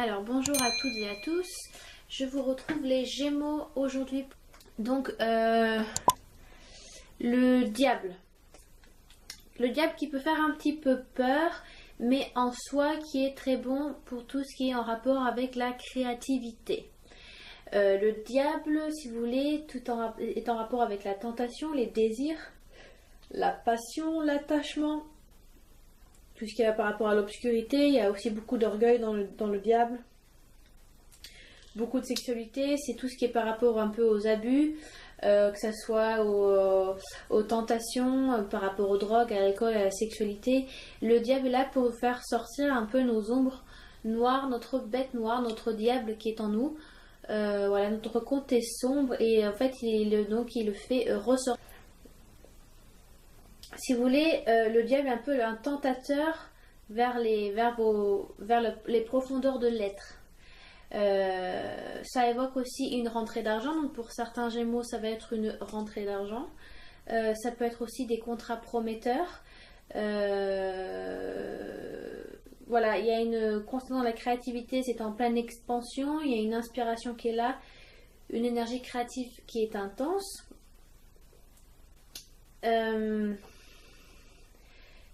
Alors bonjour à toutes et à tous, je vous retrouve les Gémeaux aujourd'hui. Donc le diable qui peut faire un petit peu peur, mais en soi qui est très bon pour tout ce qui est en rapport avec la créativité. Le diable, si vous voulez, est en rapport avec la tentation, les désirs, la passion, l'attachement, tout ce qui est par rapport à l'obscurité. Il y a aussi beaucoup d'orgueil dans le diable. Beaucoup de sexualité, c'est tout ce qui est par rapport un peu aux abus, que ce soit aux tentations, par rapport aux drogues, à l'alcool, à la sexualité. Le diable est là pour faire sortir un peu nos ombres noires, notre bête noire, notre diable qui est en nous. Voilà, notre côté sombre, et en fait il le fait ressortir. Si vous voulez, le diable est un peu un tentateur vers les profondeurs de l'être. Ça évoque aussi une rentrée d'argent, donc pour certains Gémeaux ça va être une rentrée d'argent. Ça peut être aussi des contrats prometteurs. Voilà, il y a une concernant la créativité, c'est en pleine expansion, il y a une inspiration qui est là, une énergie créative qui est intense.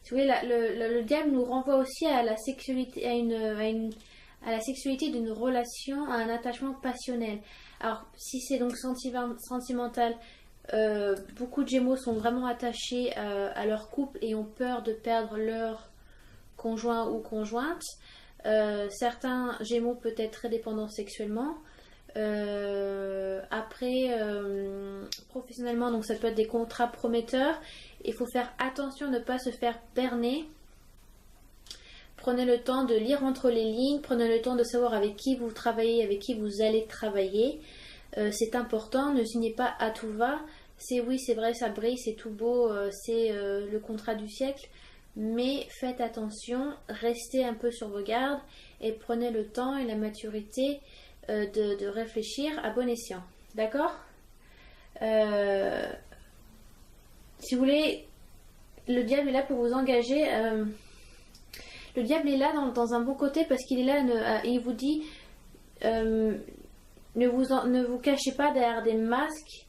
Si vous voulez, le diable nous renvoie aussi à la sexualité, à la sexualité d'une relation, à un attachement passionnel. Alors, si c'est donc sentimental, beaucoup de Gémeaux sont vraiment attachés à leur couple et ont peur de perdre leur conjoint ou conjointe. Certains Gémeaux peuvent être très dépendants sexuellement. Professionnellement, donc ça peut être des contrats prometteurs. Il faut faire attention de ne pas se faire berner. Prenez le temps de lire entre les lignes, prenez le temps de savoir avec qui vous travaillez, avec qui vous allez travailler. C'est important, ne signez pas à tout va. Oui, c'est vrai, ça brille, c'est tout beau, c'est le contrat du siècle. Mais faites attention, restez un peu sur vos gardes et prenez le temps et la maturité de réfléchir à bon escient. D'accord ? Si vous voulez, le diable est là pour vous engager. Le diable est là dans un bon côté parce qu'il est là, il vous dit ne vous cachez pas derrière des masques.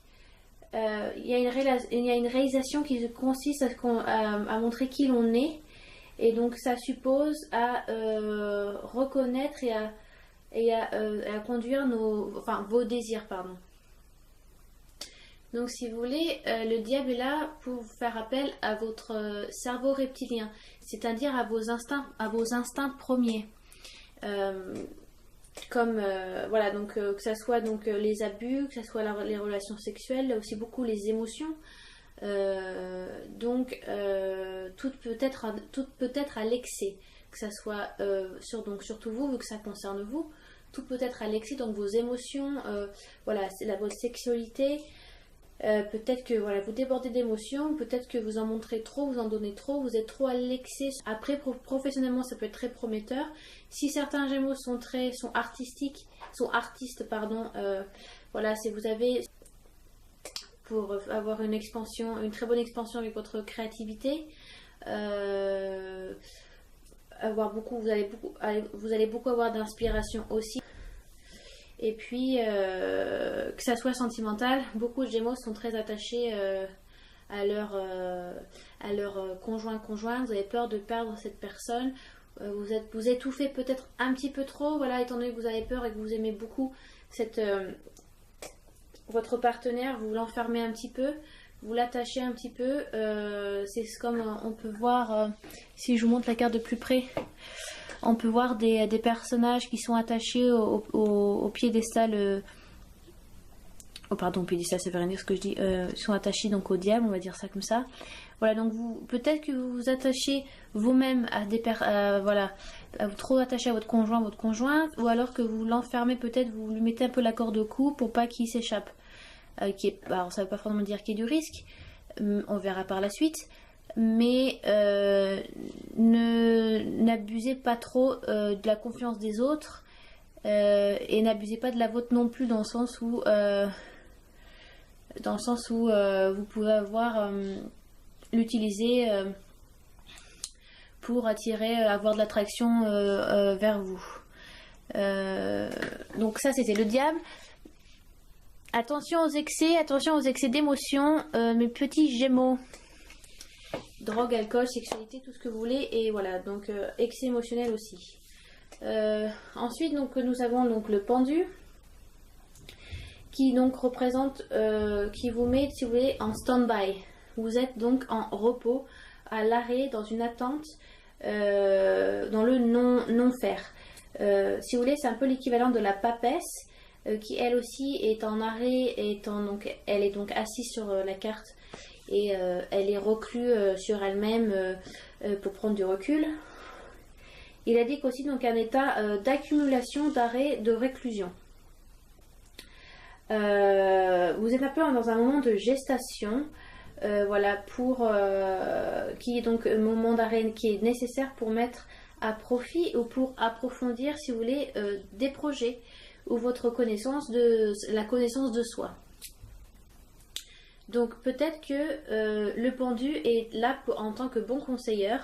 Il y a une réalisation qui consiste à montrer qui l'on est, et donc ça suppose à reconnaître et à conduire vos désirs, pardon. Donc si vous voulez, le diable est là pour faire appel à votre cerveau reptilien, c'est-à-dire à vos instincts premiers. Voilà, donc que ce soit les abus, que ce soit les relations sexuelles, là aussi beaucoup les émotions. Tout peut être à l'excès, que ça soit surtout vous, vu que ça concerne vous, tout peut être à l'excès, donc vos émotions, voilà, c'est votre sexualité. Peut-être que voilà, vous débordez d'émotions, peut-être que vous en montrez trop, vous en donnez trop, vous êtes trop à l'excès. Après, professionnellement, ça peut être très prometteur. Si certains Gémeaux sont artistes, voilà, si vous avez, pour avoir une très bonne expansion avec votre créativité, vous allez beaucoup avoir d'inspiration aussi. Et puis, que ça soit sentimental, beaucoup de Gémeaux sont très attachés à leur conjointe. Vous avez peur de perdre cette personne. Vous étouffez peut-être un petit peu trop, voilà, étant donné que vous avez peur et que vous aimez beaucoup votre partenaire, vous l'enfermez un petit peu, vous l'attachez un petit peu. C'est comme on peut voir, si je vous montre la carte de plus près, on peut voir des personnages qui sont attachés au piédestal. Au piédestal, ça veut rien dire ce que je dis. Sont attachés donc au diable, on va dire ça comme ça. Voilà, donc peut-être que vous vous attachez vous-même à trop attaché à votre conjointe, ou alors que vous l'enfermez, peut-être vous lui mettez un peu la corde au cou pour pas qu'il s'échappe. Alors ça veut pas forcément dire qu'il y ait du risque. On verra par la suite. Mais n'abusez pas trop de la confiance des autres, et n'abusez pas de la vôtre non plus, dans le sens où vous pouvez l'utiliser pour avoir de l'attraction vers vous. Donc ça c'était le diable. Attention aux excès d'émotions, mes petits gémeaux. Drogue, alcool, sexualité, tout ce que vous voulez. Et voilà, donc excès émotionnel aussi. Ensuite, donc, nous avons donc le pendu. Qui donc représente, qui vous met, si vous voulez, en stand-by. Vous êtes donc en repos, à l'arrêt, dans une attente, dans le non-faire. Si vous voulez, c'est un peu l'équivalent de la papesse. Qui elle aussi est en arrêt, donc, elle est donc assise sur la carte et elle est reclue sur elle-même pour prendre du recul. Il indique aussi donc un état d'accumulation, d'arrêt, de réclusion. Vous êtes un peu dans un moment de gestation, voilà, qui est donc un moment d'arrêt qui est nécessaire pour mettre à profit ou pour approfondir, si vous voulez, des projets ou votre connaissance la connaissance de soi. Donc peut-être que le pendu est là en tant que bon conseilleur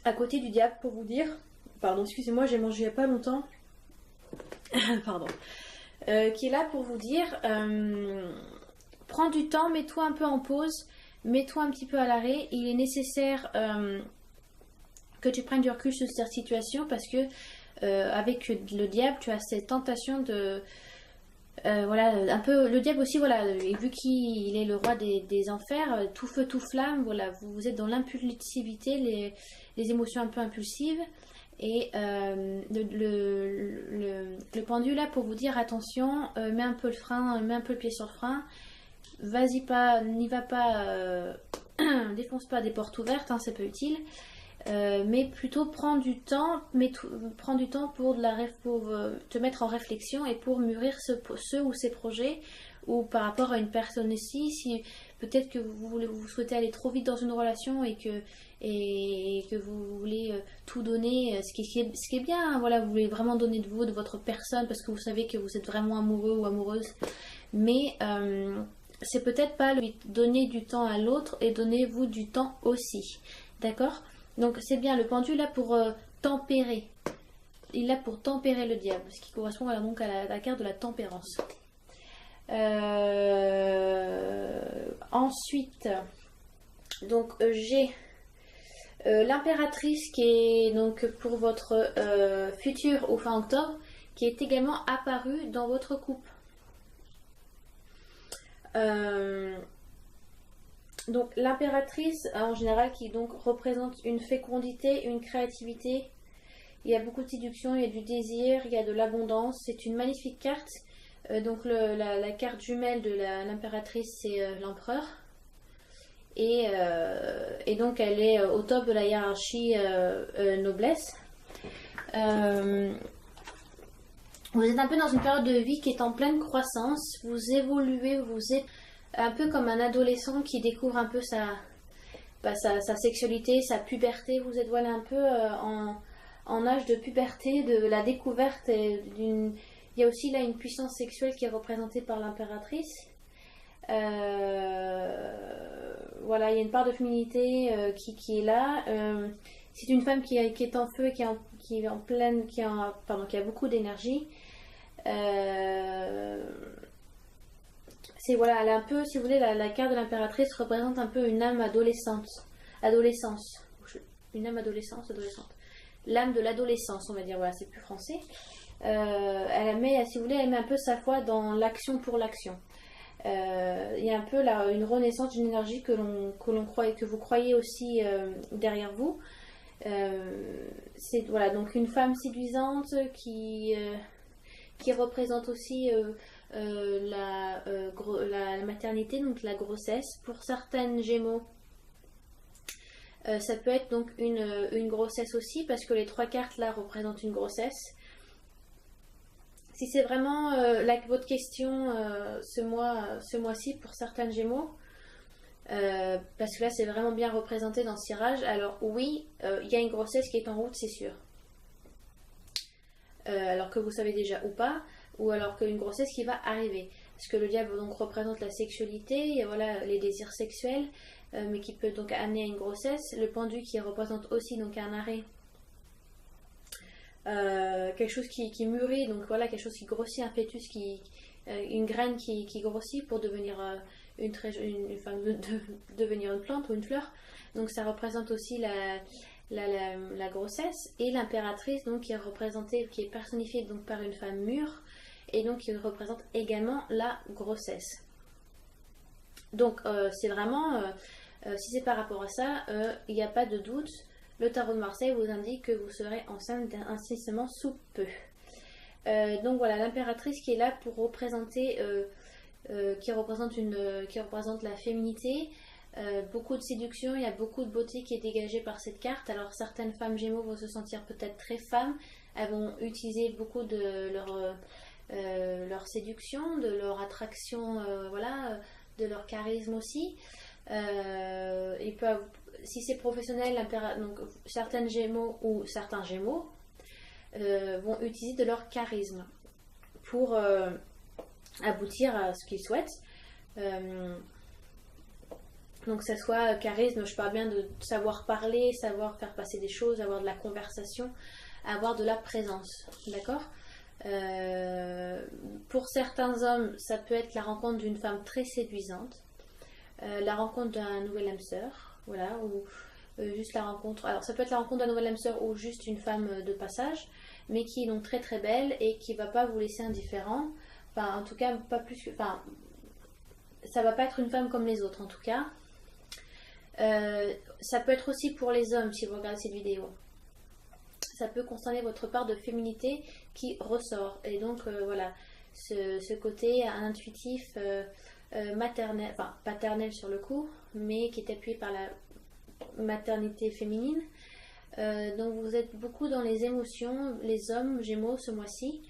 à côté du diable pour vous dire, pardon, excusez-moi, j'ai mangé il n'y a pas longtemps, pardon, qui est là pour vous dire, prends du temps, mets-toi un peu en pause, mets-toi un petit peu à l'arrêt, il est nécessaire que tu prennes du recul sur cette situation parce que avec le diable, tu as cette tentation de... voilà, un peu le diable aussi, voilà, et vu qu'il est le roi des enfers, tout feu, tout flamme, voilà, vous êtes dans l'impulsivité, les émotions un peu impulsives, et le pendule là pour vous dire attention, mets un peu le frein, mets un peu le pied sur le frein, vas-y pas, n'y va pas, défonce pas des portes ouvertes, hein, c'est pas utile. Mais plutôt prends du temps, prends du temps pour te mettre en réflexion et pour mûrir ce ou ces projets, ou par rapport à une personne ici, si peut-être que vous souhaitez aller trop vite dans une relation et que vous voulez tout donner, ce qui est bien, hein, voilà, vous voulez vraiment donner de vous, de votre personne, parce que vous savez que vous êtes vraiment amoureux ou amoureuse, mais c'est peut-être pas lui donner du temps à l'autre et donnez-vous du temps aussi, d'accord? Donc c'est bien, le pendu là pour tempérer. Il est là pour tempérer le diable, ce qui correspond voilà, donc à la carte de la tempérance. Ensuite, donc j'ai l'impératrice qui est donc pour votre futur ou fin octobre, qui est également apparue dans votre coupe. Donc l'impératrice en général qui donc représente une fécondité, une créativité, il y a beaucoup de séduction, il y a du désir, il y a de l'abondance, c'est une magnifique carte. Donc la carte jumelle de l'impératrice c'est l'empereur et donc elle est au top de la hiérarchie noblesse. Vous êtes un peu dans une période de vie qui est en pleine croissance, vous évoluez, vous êtes un peu comme un adolescent qui découvre un peu sa sexualité, sa puberté. Vous êtes voilà un peu en âge de puberté, de la découverte. Il y a aussi là une puissance sexuelle qui est représentée par l'impératrice. Voilà, il y a une part de féminité qui est là. C'est une femme qui est en feu, qui a beaucoup d'énergie. C'est voilà, elle a un peu, si vous voulez, la carte de l'impératrice représente un peu une âme adolescente, une âme adolescente. L'âme de l'adolescence, on va dire, voilà, c'est plus français. Elle met, si vous voulez, elle met un peu sa foi dans l'action pour l'action. Il y a un peu là une renaissance d'une énergie que l'on croit et que vous croyez aussi derrière vous. C'est voilà, donc une femme séduisante qui représente aussi la maternité, donc la grossesse. Pour certaines Gémeaux, ça peut être donc une grossesse aussi, parce que les trois cartes là représentent une grossesse. Si c'est vraiment votre question ce mois-ci pour certaines Gémeaux, parce que là c'est vraiment bien représenté dans ce tirage, alors oui, il y a une grossesse qui est en route, c'est sûr. Alors que vous savez déjà ou pas, ou alors qu'une grossesse qui va arriver. Parce que le diable donc représente la sexualité, et voilà, les désirs sexuels, mais qui peut donc amener à une grossesse. Le pendu qui représente aussi donc un arrêt quelque chose qui mûrit, donc voilà, quelque chose qui grossit, un fœtus, une graine qui grossit pour devenir devenir une plante ou une fleur. Donc ça représente aussi la grossesse, et l'impératrice donc qui est personnifiée donc par une femme mûre, et donc qui représente également la grossesse. Donc c'est vraiment, si c'est par rapport à ça, il n'y a pas de doute, le tarot de Marseille vous indique que vous serez enceinte incessamment sous peu. Donc voilà, l'impératrice qui est là pour représenter, qui représente la féminité, beaucoup de séduction, il y a beaucoup de beauté qui est dégagée par cette carte. Alors certaines femmes Gémeaux vont se sentir peut-être très femmes, elles vont utiliser beaucoup de leur séduction, de leur attraction, voilà, de leur charisme aussi. Si c'est professionnel, donc certaines Gémeaux ou certains Gémeaux vont utiliser de leur charisme pour aboutir à ce qu'ils souhaitent. Donc ça soit charisme, je parle bien de savoir parler, savoir faire passer des choses, avoir de la conversation, avoir de la présence, d'accord. Pour certains hommes, ça peut être la rencontre d'une femme très séduisante, la rencontre d'un nouvel âme sœur, voilà, ou juste la rencontre. Alors ça peut être la rencontre d'un nouvel âme sœur ou juste une femme de passage, mais qui est donc très très belle et qui va pas vous laisser indifférent. Enfin, en tout cas, pas plus que. Enfin, ça va pas être une femme comme les autres, en tout cas. Ça peut être aussi pour les hommes si vous regardez cette vidéo. Ça peut concerner votre part de féminité qui ressort. Et donc, voilà, ce côté intuitif, maternel, enfin paternel sur le coup, mais qui est appuyé par la maternité féminine. Donc, vous êtes beaucoup dans les émotions, les hommes Gémeaux ce mois-ci.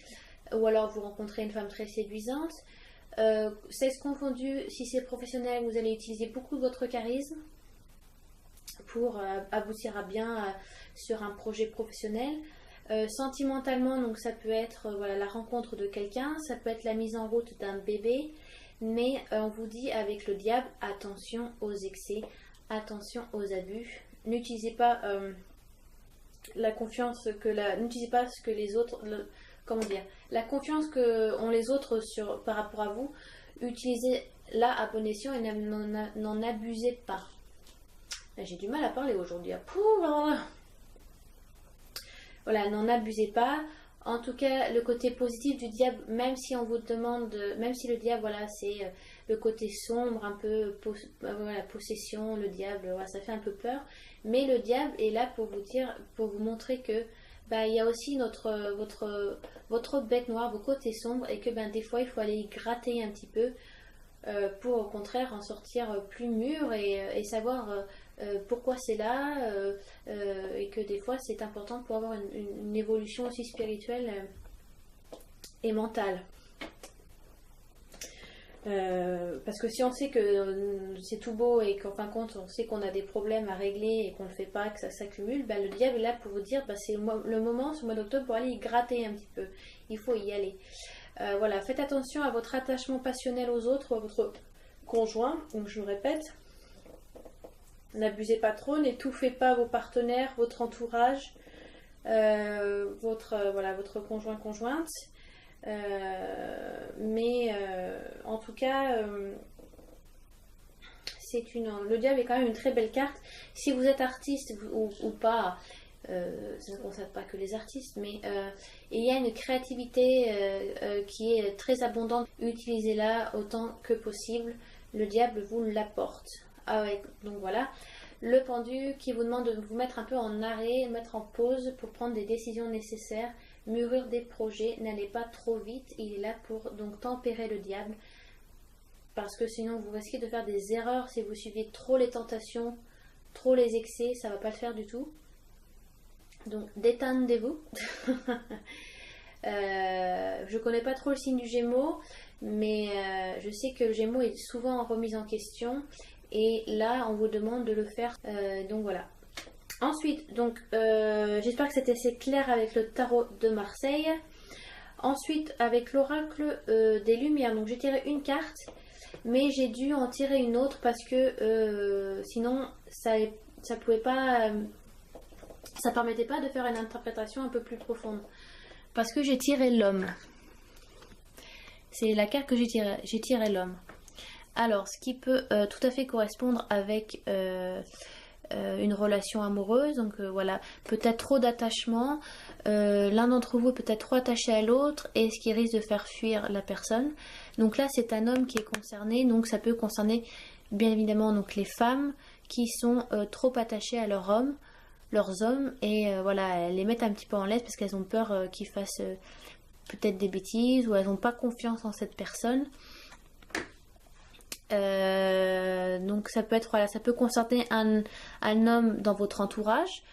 Ou alors, vous rencontrez une femme très séduisante. Sexe confondu, si c'est professionnel, vous allez utiliser beaucoup de votre charisme pour aboutir à bien sur un projet professionnel. Sentimentalement, donc ça peut être voilà, la rencontre de quelqu'un, ça peut être la mise en route d'un bébé, mais on vous dit avec le diable, attention aux excès, attention aux abus. N'utilisez pas la confiance n'utilisez pas ce que les autres, comment dire, la confiance que ont les autres par rapport à vous. Utilisez-la à bon escient et n'en abusez pas. J'ai du mal à parler aujourd'hui. Voilà, n'en abusez pas. En tout cas, le côté positif du diable, même si on vous demande, même si le diable, voilà, c'est le côté sombre, un peu, voilà, possession, le diable, voilà, ça fait un peu peur. Mais le diable est là pour vous dire, pour vous montrer que il y a aussi votre bête noire, vos côtés sombres, et que des fois il faut aller y gratter un petit peu pour au contraire en sortir plus mûr et savoir pourquoi c'est là, et que des fois c'est important pour avoir une évolution aussi spirituelle et mentale. Parce que si on sait que c'est tout beau et qu'en fin de compte on sait qu'on a des problèmes à régler et qu'on ne le fait pas, que ça s'accumule, le diable est là pour vous dire c'est le moment, ce mois d'octobre, pour aller y gratter un petit peu. Il faut y aller. Voilà, faites attention à votre attachement passionnel aux autres ou à votre conjoint. Donc je me répète, n'abusez pas trop, n'étouffez pas vos partenaires, votre entourage, votre conjoint-conjointe. En tout cas, le diable est quand même une très belle carte. Si vous êtes artiste ou pas, ça ne concerne pas que les artistes, mais il y a une créativité qui est très abondante. Utilisez-la autant que possible. Le diable vous l'apporte. Ah ouais, donc voilà. Le pendu qui vous demande de vous mettre un peu en arrêt, mettre en pause pour prendre des décisions nécessaires, mûrir des projets. N'allez pas trop vite. Il est là pour donc tempérer le diable. Parce que sinon vous risquez de faire des erreurs si vous suivez trop les tentations, trop les excès. Ça ne va pas le faire du tout. Donc détendez-vous. Je connais pas trop le signe du Gémeaux, mais je sais que le Gémeaux est souvent en remise en question. Et là, on vous demande de le faire. Donc voilà. Ensuite, donc j'espère que c'était assez clair avec le tarot de Marseille. Ensuite, avec l'oracle des lumières. Donc j'ai tiré une carte, mais j'ai dû en tirer une autre parce que sinon ça ça permettait pas de faire une interprétation un peu plus profonde. Parce que j'ai tiré l'homme. C'est la carte que j'ai tiré l'homme. Alors, ce qui peut tout à fait correspondre avec une relation amoureuse. Donc voilà, peut-être trop d'attachement. L'un d'entre vous est peut-être trop attaché à l'autre et ce qui risque de faire fuir la personne. Donc là, c'est un homme qui est concerné. Donc ça peut concerner bien évidemment donc les femmes qui sont trop attachées à leurs hommes et voilà, elles les mettent un petit peu en laisse parce qu'elles ont peur qu'ils fassent peut-être des bêtises ou elles n'ont pas confiance en cette personne. Donc ça peut être voilà, ça peut concerner un homme dans votre entourage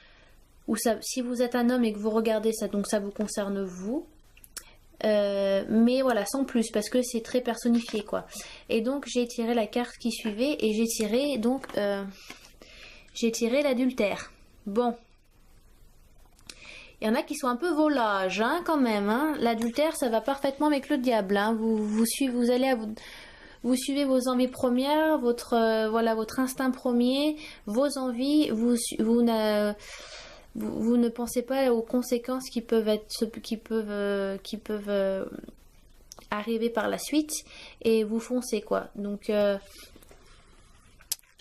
ou ça, si vous êtes un homme et que vous regardez ça, donc ça vous concerne vous. Mais voilà, sans plus parce que c'est très personnifié quoi. Et donc j'ai tiré la carte qui suivait et j'ai tiré donc j'ai tiré l'adultère. Bon, il y en a qui sont un peu volages hein, quand même hein. L'adultère ça va parfaitement avec le diable hein. Vous suivez vos envies premières, votre instinct premier, vos envies, vous ne pensez pas aux conséquences qui peuvent arriver par la suite et vous foncez quoi. Donc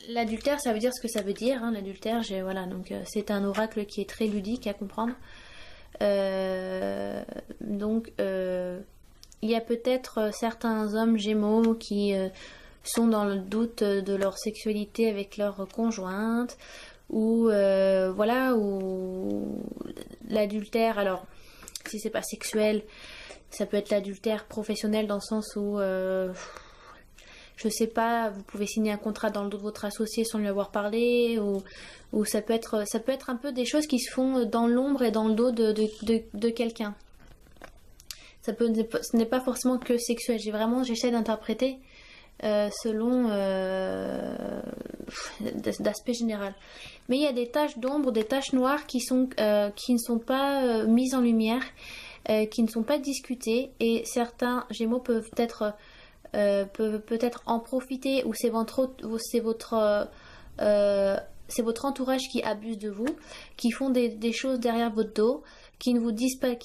l'adultère, ça veut dire ce que ça veut dire. Hein, l'adultère, c'est un oracle qui est très ludique à comprendre. Il y a peut-être certains hommes gémeaux qui sont dans le doute de leur sexualité avec leur conjointe ou ou l'adultère. Alors, si c'est pas sexuel, ça peut être l'adultère professionnel dans le sens où je sais pas, vous pouvez signer un contrat dans le dos de votre associé sans lui avoir parlé ou ça peut être un peu des choses qui se font dans l'ombre et dans le dos de quelqu'un. Ce n'est pas forcément que sexuel. J'essaie d'interpréter selon d'aspect général. Mais il y a des taches d'ombre, des taches noires qui ne sont pas mises en lumière, qui ne sont pas discutées et certains gémeaux peuvent peut-être en profiter ou c'est votre entourage qui abuse de vous, qui font des choses derrière votre dos, qui ne vous disent pas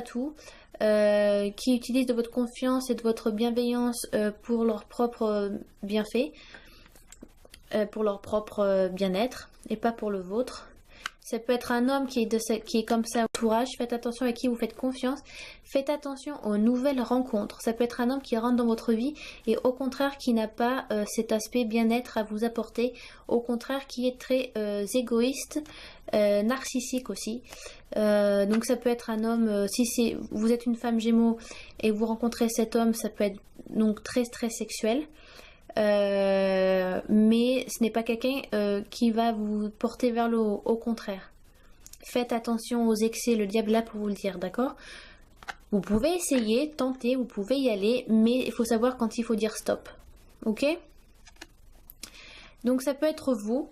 tout, qui utilisent de votre confiance et de votre bienveillance pour leur propre bienfait, pour leur propre bien-être et pas pour le vôtre. Ça peut être un homme qui est comme ça, entourage. Faites attention à qui vous faites confiance. Faites attention aux nouvelles rencontres. Ça peut être un homme qui rentre dans votre vie et au contraire qui n'a pas cet aspect bien-être à vous apporter. Au contraire qui est très égoïste, narcissique aussi. Donc ça peut être un homme, si vous êtes une femme gémeaux et vous rencontrez cet homme, ça peut être donc très très sexuel. Mais ce n'est pas quelqu'un qui va vous porter vers le haut, au contraire. Faites attention aux excès, le diable est là pour vous le dire, d'accord? Vous pouvez essayer, tenter, vous pouvez y aller, mais il faut savoir quand il faut dire stop, ok? Donc ça peut être vous,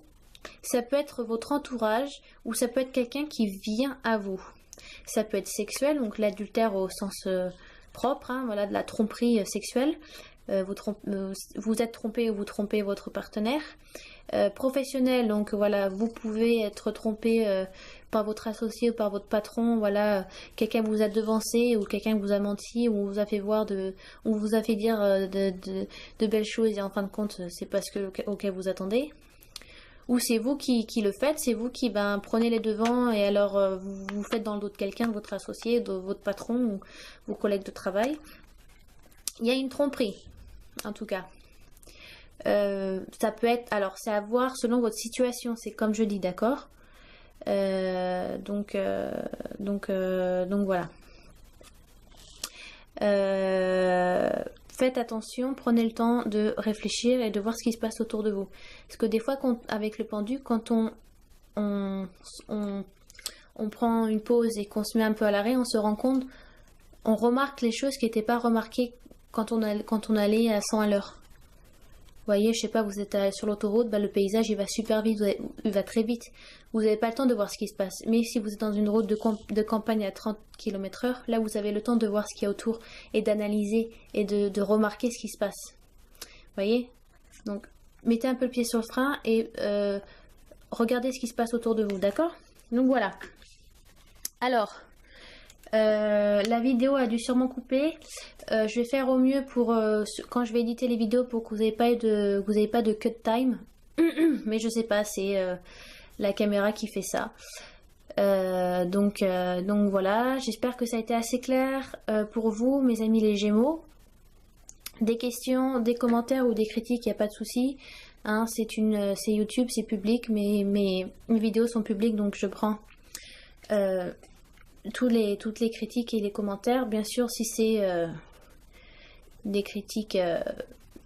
ça peut être votre entourage, ou ça peut être quelqu'un qui vient à vous. Ça peut être sexuel, donc l'adultère au sens propre, hein, voilà, de la tromperie sexuelle. Vous êtes trompé ou vous trompez votre partenaire. Professionnel, donc voilà, vous pouvez être trompé par votre associé ou par votre patron, voilà, quelqu'un vous a devancé ou quelqu'un vous a menti ou vous a fait vous a fait dire de belles choses et en fin de compte c'est pas ce auquel vous attendez. Ou c'est vous qui le faites, c'est vous qui prenez les devants et alors vous faites dans le dos de quelqu'un, de votre associé, de votre patron ou vos collègues de travail. Il y a une tromperie, en tout cas. Ça peut être, alors c'est à voir selon votre situation, c'est comme je dis, d'accord. Donc voilà. Faites attention, prenez le temps de réfléchir et de voir ce qui se passe autour de vous. Parce que des fois, avec le pendu, quand on prend une pause et qu'on se met un peu à l'arrêt, on se rend compte, on remarque les choses qui n'étaient pas remarquées quand on allait à 100 à l'heure. Vous voyez, je sais pas, vous êtes sur l'autoroute, le paysage il va super vite, il va très vite. Vous n'avez pas le temps de voir ce qui se passe. Mais si vous êtes dans une route de campagne à 30 km/h, là vous avez le temps de voir ce qu'il y a autour et d'analyser et de remarquer ce qui se passe. Vous voyez? Donc, mettez un peu le pied sur le frein et regardez ce qui se passe autour de vous, d'accord? Donc voilà. Alors, la vidéo a dû sûrement couper. Je vais faire au mieux pour quand je vais éditer les vidéos pour que vous n'ayez pas de cut time. Mais je sais pas, c'est la caméra qui fait ça. Donc voilà, j'espère que ça a été assez clair pour vous, mes amis les Gémeaux. Des questions, des commentaires ou des critiques, il n'y a pas de souci. Hein, c'est YouTube, c'est public, mais mes vidéos sont publiques, donc je prends toutes les critiques et les commentaires. Bien sûr, si c'est des critiques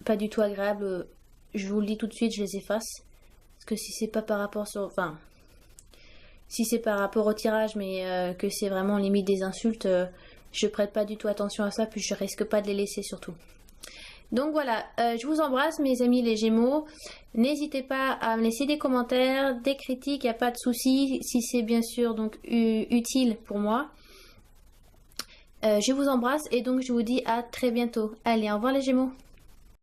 pas du tout agréables, je vous le dis tout de suite, je les efface. Parce que si c'est pas par rapport si c'est par rapport au tirage, mais que c'est vraiment limite des insultes, je prête pas du tout attention à ça, puis je risque pas de les laisser surtout. Donc voilà, je vous embrasse mes amis les Gémeaux. N'hésitez pas à me laisser des commentaires, des critiques, il n'y a pas de souci, si c'est bien sûr donc utile pour moi. Je vous embrasse et donc je vous dis à très bientôt. Allez, au revoir les Gémeaux.